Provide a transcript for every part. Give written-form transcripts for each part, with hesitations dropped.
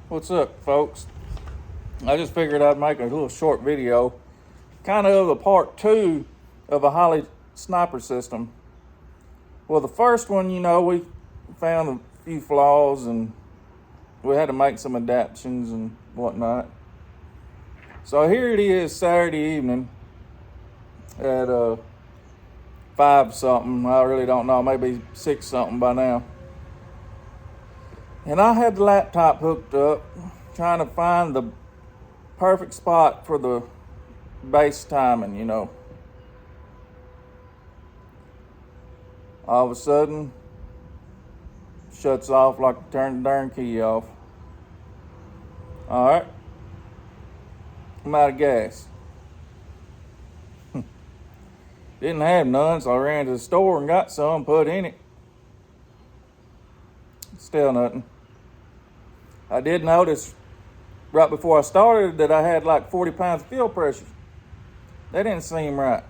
What's up, folks? I just figured I'd make a little short video, kind of a part two of a Holley sniper system. Well, the first one, we found a few flaws and we had to make some adaptations and whatnot. So here it is, Saturday evening at 5 something. I really don't know, maybe 6 something by now. And I had the laptop hooked up, trying to find the perfect spot for the base timing, All of a sudden, shuts off like I turned the darn key off. All right, I'm out of gas. Didn't have none, so I ran to the store and got some, put in it. Still nothing. I did notice right before I started that I had like 40 pounds of fuel pressure. That didn't seem right.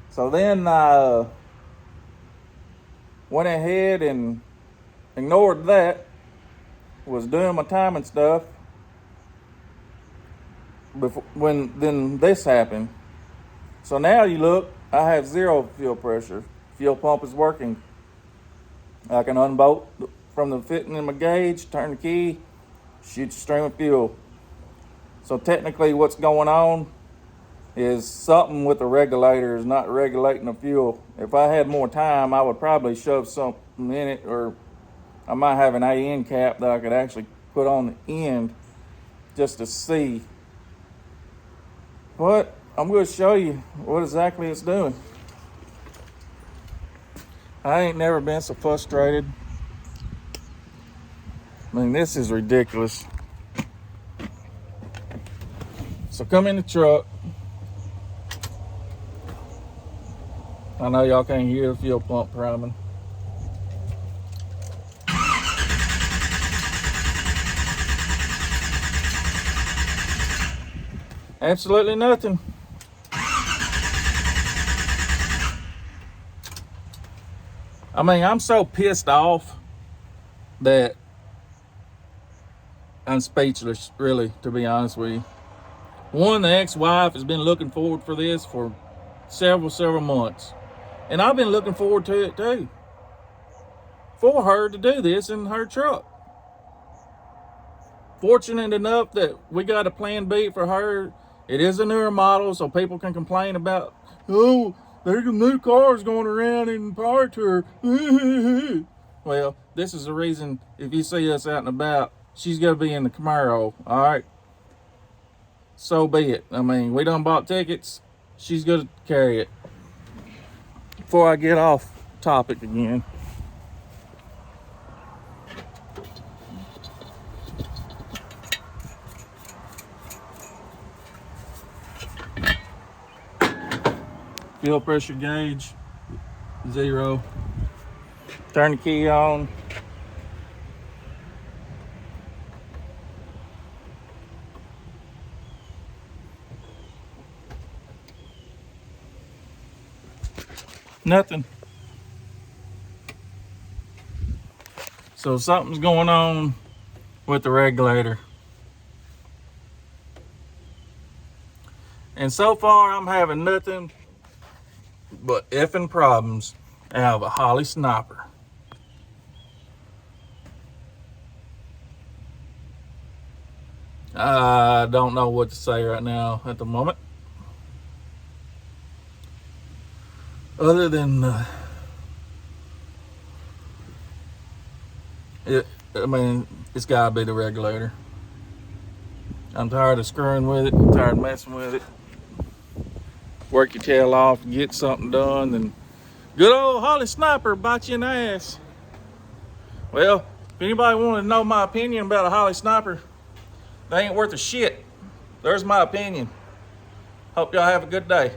So then I went ahead and ignored that. Was doing my timing stuff when this happened. So now you look, I have 0 fuel pressure. Fuel pump is working. I can unbolt from the fitting in my gauge, turn the key, shoot a stream of fuel. So technically what's going on is something with the regulator is not regulating the fuel. If I had more time, I would probably shove something in it, or I might have an AN cap that I could actually put on the end just to see. But I'm going to show you what exactly it's doing. I ain't never been so frustrated. I mean, this is ridiculous. So come in the truck. I know y'all can't hear the fuel pump priming. Absolutely nothing. I mean, I'm so pissed off that I'm speechless, really, to be honest with you. One, the ex-wife has been looking forward for this for several months. And I've been looking forward to it too. For her to do this in her truck. Fortunate enough that we got a plan B for her. It is a newer model, so people can complain about, oh, there's new cars going around in power tour. Well, this is the reason, if you see us out and about, she's going to be in the Camaro, all right? So be it. I mean, we done bought tickets. She's going to carry it. Before I get off topic again. Fuel pressure gauge, 0. Turn the key on. Nothing. So something's going on with the regulator. And so far I'm having nothing but effing problems out of a Holley sniper. I don't know what to say right now at the moment. Other than it's gotta be the regulator. I'm tired of screwing with it. I'm tired of messing with it. Work your tail off and get something done, and good old Holley sniper bite you in the ass. Well, if anybody wanted to know my opinion about a Holley sniper, they ain't worth a shit. There's my opinion. Hope y'all have a good day.